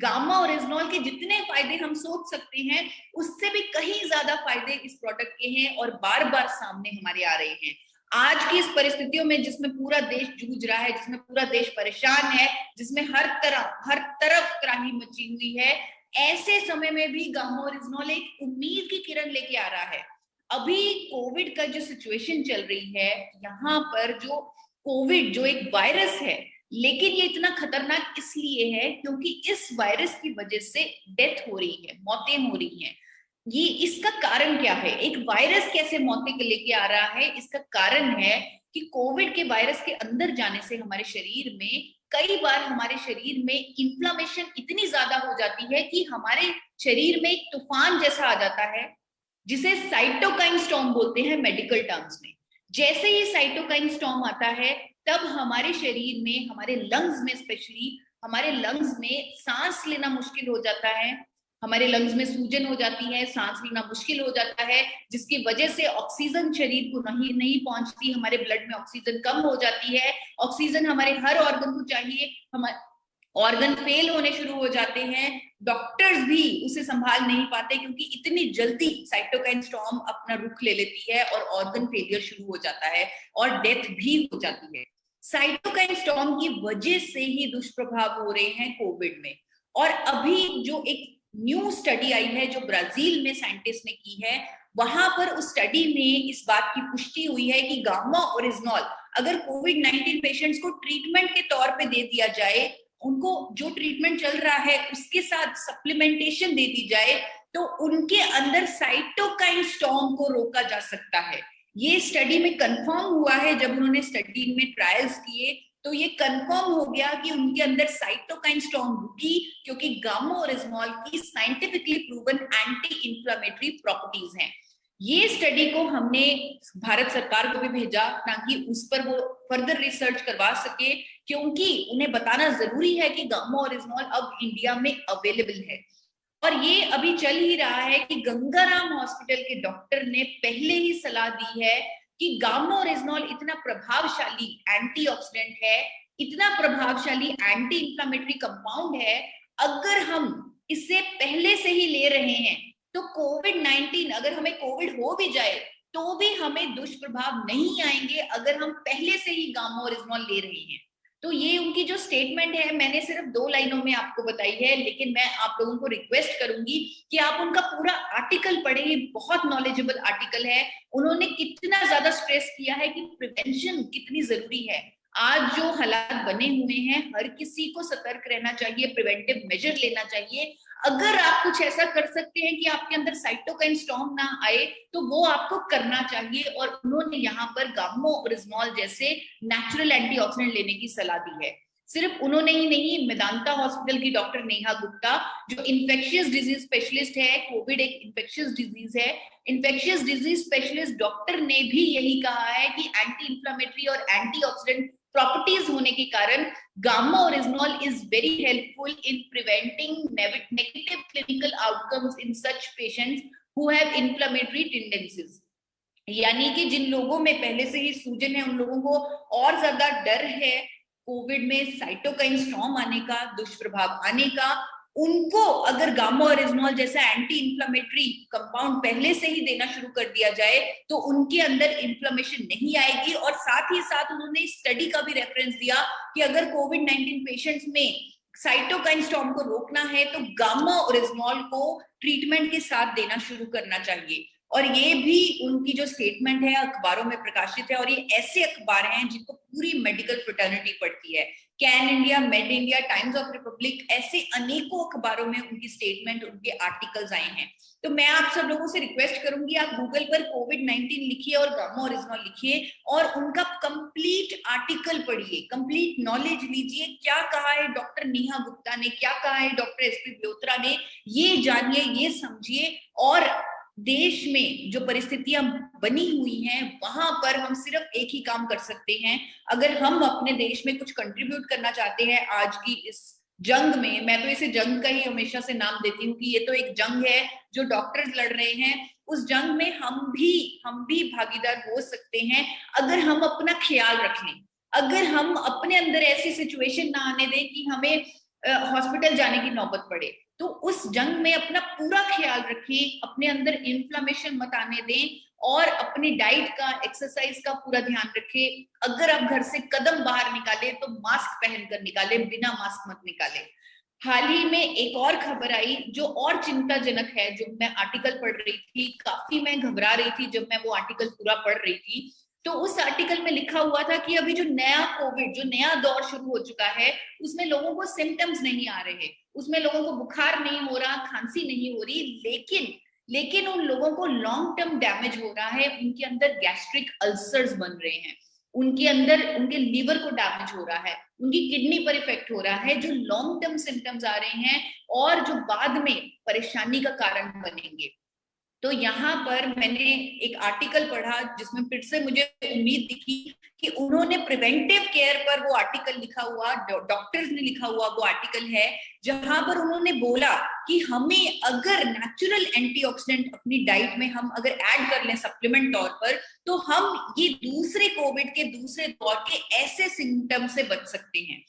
Gamma और original के जितने फायदे हम सोच सकते हैं उससे भी कहीं ज्यादा फायदे इस प्रोडक्ट के हैं और बार बार सामने हमारे आ रहे हैं। आज की इस परिस्थितियों में जिसमें पूरा देश जूझ रहा है, जिसमें पूरा देश परेशान है, जिसमें हर तरफ त्राही मची हुई है, ऐसे समय में भी गामा ओरिजिनॉल एक उम्मीद की किरण लेके आ रहा है। अभी कोविड का जो सिचुएशन चल रही है, यहाँ पर जो कोविड जो एक वायरस है, लेकिन ये इतना खतरनाक इसलिए है क्योंकि इस वायरस की वजह से डेथ हो रही है, मौतें हो रही हैं। ये इसका कारण क्या है? एक वायरस कैसे मौतें के लेके आ रहा है? इसका कारण है कि कोविड के वायरस के अंदर जाने से हमारे शरीर में कई बार हमारे शरीर में इन्फ्लामेशन इतनी ज्यादा हो जाती है कि हमारे शरीर में एक तूफान जैसा आ जाता है, जिसे साइटोकाइन स्टॉर्म बोलते हैं मेडिकल टर्म्स में। जैसे ही साइटोकाइन स्टॉर्म आता है, तब हमारे शरीर में, हमारे लंग्स में, स्पेशली हमारे लंग्स में सांस लेना मुश्किल हो जाता है, हमारे लंग्स में सूजन हो जाती है, सांस लेना मुश्किल हो जाता है, जिसकी वजह से ऑक्सीजन शरीर को नहीं पहुंचती, हमारे ब्लड में ऑक्सीजन कम हो जाती है, ऑक्सीजन हमारे हर ऑर्गन को चाहिए, हमारे ऑर्गन फेल होने शुरू हो जाते हैं, डॉक्टर्स भी उसे संभाल नहीं पाते क्योंकि इतनी जल्दी साइटोकाइन स्टॉर्म अपना रुख ले लेती है और ऑर्गन फेलियर शुरू हो जाता है और डेथ भी हो जाती है। साइटोकाइन स्टॉर्म की वजह से ही दुष्प्रभाव हो रहे हैं कोविड में। और अभी जो एक न्यू स्टडी आई है जो ब्राजील में साइंटिस्ट ने की है, वहां पर उस स्टडी में इस बात की पुष्टि हुई है कि गामा ओरिजिनॉल अगर कोविड-19 पेशेंट्स को ट्रीटमेंट के तौर पे दे दिया जाए, उनको जो ट्रीटमेंट चल रहा है उसके साथ सप्लीमेंटेशन दे दी जाए, तो उनके अंदर साइटोकाइन स्टॉर्म को रोका जा सकता है। ये स्टडी में कंफर्म हुआ है। जब उन्होंने स्टडी में ट्रायल्स किए तो ये कंफर्म हो गया कि उनके अंदर साइटोकाइन स्टॉर्म रुकी, क्योंकि गामा ओरिजिनॉल की scientifically proven anti inflammatory properties हैं। ये स्टडी को हमने भारत सरकार को भी भेजा ताकि उस पर वो फर्दर रिसर्च करवा सके, क्योंकि उन्हें बताना जरूरी है कि गामा ओरिजिनॉल अब इंडिया में अवेलेबल है। और ये अभी चल ही रहा है कि गंगाराम हॉस्पिटल के डॉक्टर ने पहले ही सलाह दी है कि गामा ओरिजिनॉल इतना प्रभावशाली एंटीऑक्सीडेंट है, इतना प्रभावशाली एंटी इंफ्लेमेटरी कंपाउंड है, अगर हम इसे पहले से ही ले रहे हैं तो कोविड-19 अगर हमें कोविड हो भी जाए तो भी हमें दुष्प्रभाव नहीं आएंगे अगर हम पहले से ही गामा ओरिजिनॉल ले रहे हैं। तो ये उनकी जो स्टेटमेंट है मैंने सिर्फ 2 लाइनों में आपको बताई है, लेकिन मैं आप लोगों को रिक्वेस्ट करूंगी कि आप उनका पूरा आर्टिकल पढ़ें। बहुत नॉलेजेबल आर्टिकल है। उन्होंने कितना ज्यादा स्ट्रेस किया है कि प्रिवेंशन कितनी जरूरी है। आज जो हालात बने हुए हैं, हर किसी को सतर्क रहना चाहिए, प्रिवेंटिव मेजर लेना चाहिए। अगर आप कुछ ऐसा कर सकते हैं कि आपके अंदर साइटोकाइन स्टॉर्म ना आए तो वो आपको करना चाहिए। और उन्होंने यहाँ पर गामा ओरिजिनॉल जैसे नेचुरल एंटीऑक्सीडेंट लेने की सलाह दी है। सिर्फ उन्होंने ही नहीं, मेदांता हॉस्पिटल की डॉक्टर नेहा गुप्ता जो इन्फेक्शियस डिजीज स्पेशलिस्ट है, कोविड एक इन्फेक्शियस डिजीज है, इन्फेक्शियस डिजीज स्पेशलिस्ट डॉक्टर ने भी यही कहा है कि एंटी इंफ्लेमेटरी और एंटीऑक्सीडेंट प्रॉपर्टीज होने के कारण gamma oryzanol is very helpful in preventing negative clinical outcomes in such patients who have inflammatory tendencies. यानी कि जिन लोगों में पहले से ही सूजन है, उन लोगों को और ज्यादा डर है कोविड में साइटोकाइन स्टॉर्म आने का, दुष्प्रभाव आने का, उनको अगर गामा ओरिजिनॉल जैसा एंटी इंफ्लेमेटरी कंपाउंड पहले से ही देना शुरू कर दिया जाए तो उनके अंदर इंफ्लेमेशन नहीं आएगी। और साथ ही साथ उन्होंने स्टडी का भी रेफरेंस दिया कि अगर कोविड-19 पेशेंट्स में साइटोकाइन स्टॉर्म को रोकना है तो गामा ओरिजिनॉल को ट्रीटमेंट के साथ देना शुरू करना चाहिए। और ये भी उनकी जो स्टेटमेंट है अखबारों में प्रकाशित है, और ये ऐसे अखबार हैं जिनको पूरी मेडिकल फ्रेटर्निटी पढ़ती है। Can India, made India, times of Republic, ऐसे अनेकों अखबारों में उनकी स्टेटमेंट, उनके आर्टिकल्स आए हैं। तो मैं आप सब लोगों से रिक्वेस्ट करूंगी, आप गूगल पर कोविड-19 लिखिए और गामा ओरिजिनॉल लिखिए और उनका कंप्लीट आर्टिकल पढ़िए, कंप्लीट नॉलेज लीजिए। क्या कहा है डॉक्टर नेहा गुप्ता ने, क्या कहा है डॉक्टर एसपी ब्योत्रा ने, ये जानिए, ये समझिए। और देश में जो परिस्थितियां बनी हुई हैं वहां पर हम सिर्फ एक ही काम कर सकते हैं। अगर हम अपने देश में कुछ कंट्रीब्यूट करना चाहते हैं आज की इस जंग में, मैं तो इसे जंग का ही हमेशा से नाम देती हूँ कि ये तो एक जंग है जो डॉक्टर्स लड़ रहे हैं, उस जंग में हम भी भागीदार हो सकते हैं अगर हम अपना ख्याल रख लें, अगर हम अपने अंदर ऐसी सिचुएशन ना आने दें कि हमें हॉस्पिटल जाने की नौबत पड़े। तो उस जंग में अपना पूरा ख्याल रखें, अपने अंदर इन्फ्लेमेशन मत आने दें और अपनी डाइट का, एक्सरसाइज का पूरा ध्यान रखें। अगर आप घर से कदम बाहर निकाले तो मास्क पहनकर निकाले, बिना मास्क मत निकाले। हाल ही में एक और खबर आई जो और चिंताजनक है, जो मैं आर्टिकल पढ़ रही थी, काफी मैं घबरा रही थी जब मैं वो आर्टिकल पूरा पढ़ रही थी। तो उस आर्टिकल में लिखा हुआ था कि अभी जो नया कोविड, जो नया दौर शुरू हो चुका है, उसमें लोगों को सिम्टम्स नहीं आ रहे हैं, उसमें लोगों को बुखार नहीं हो रहा, खांसी नहीं हो रही, लेकिन उन लोगों को लॉन्ग टर्म डैमेज हो रहा है, उनके अंदर गैस्ट्रिक अल्सर्स बन रहे हैं, उनके अंदर उनके लीवर को डैमेज हो रहा है, उनकी किडनी पर इफेक्ट हो रहा है, जो लॉन्ग टर्म सिम्टम्स आ रहे हैं और जो बाद में परेशानी का कारण बनेंगे। तो यहाँ पर मैंने एक आर्टिकल पढ़ा जिसमें फिर से मुझे उम्मीद दिखी कि उन्होंने प्रिवेंटिव केयर पर वो आर्टिकल लिखा हुआ, डॉक्टर्स ने लिखा हुआ वो आर्टिकल है, जहां पर उन्होंने बोला कि हमें अगर नेचुरल एंटीऑक्सीडेंट अपनी डाइट में हम अगर ऐड कर लें सप्लीमेंट तौर पर, तो हम ये दूसरे कोविड के दूसरे दौर के ऐसे सिम्टम से बच सकते हैं।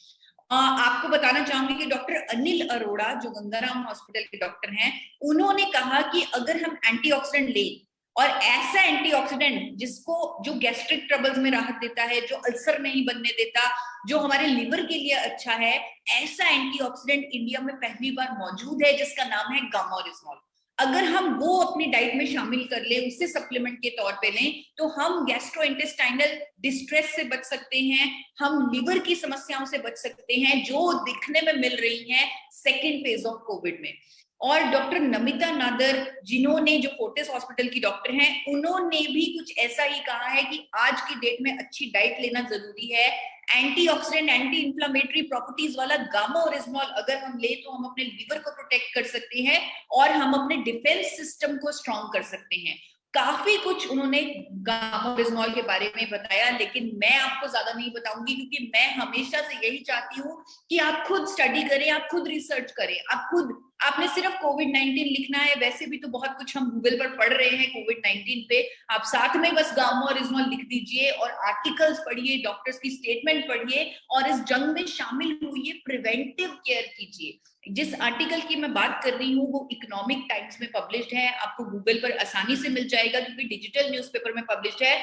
आपको बताना चाहूंगी कि डॉक्टर अनिल अरोड़ा, जो गंगाराम हॉस्पिटल के डॉक्टर हैं, उन्होंने कहा कि अगर हम एंटीऑक्सीडेंट लें और ऐसा एंटीऑक्सीडेंट जिसको, जो गैस्ट्रिक ट्रबल्स में राहत देता है, जो अल्सर नहीं बनने देता, जो हमारे लिवर के लिए अच्छा है, ऐसा एंटीऑक्सीडेंट इंडिया में पहली बार मौजूद है जिसका नाम है गामारिज्मोल। अगर हम वो अपनी डाइट में शामिल कर ले, उससे सप्लीमेंट के तौर पे लें, तो हम गैस्ट्रोइंटेस्टाइनल डिस्ट्रेस से बच सकते हैं, हम लिवर की समस्याओं से बच सकते हैं जो दिखने में मिल रही हैं सेकेंड फेज ऑफ कोविड में। और डॉक्टर नमिता नादर, जिन्होंने, जो फोर्टिस हॉस्पिटल की डॉक्टर हैं, उन्होंने भी कुछ ऐसा ही कहा है कि आज की डेट में अच्छी डाइट लेना जरूरी है। एंटीऑक्सीडेंट, एंटी इंफ्लेमेटरी प्रॉपर्टीज वाला गामाओरिज्मोल अगर हम ले तो हम अपने लिवर को प्रोटेक्ट कर सकते हैं और हम अपने डिफेंस सिस्टम को स्ट्रॉन्ग कर सकते हैं। काफी कुछ उन्होंने गामाओरिज्मोल के बारे में बताया, लेकिन मैं आपको ज्यादा नहीं बताऊंगी क्योंकि मैं हमेशा से यही चाहती हूँ कि आप खुद स्टडी करें, आप खुद रिसर्च करें, आप खुद, आपने सिर्फ कोविड-19 लिखना है, वैसे भी तो बहुत कुछ हम गूगल पर पढ़ रहे हैं कोविड-19 पे, आप साथ में बस गामाओरिज्मोल लिख दीजिए और आर्टिकल्स पढ़िए, डॉक्टर्स की स्टेटमेंट पढ़िए और इस जंग में शामिल हुई प्रिवेंटिव केयर कीजिए। जिस आर्टिकल की मैं बात कर रही हूँ वो इकोनॉमिक टाइम्स में पब्लिश्ड है, आपको गूगल पर आसानी से मिल जाएगा क्योंकि डिजिटल न्यूज़पेपर में पब्लिश्ड है।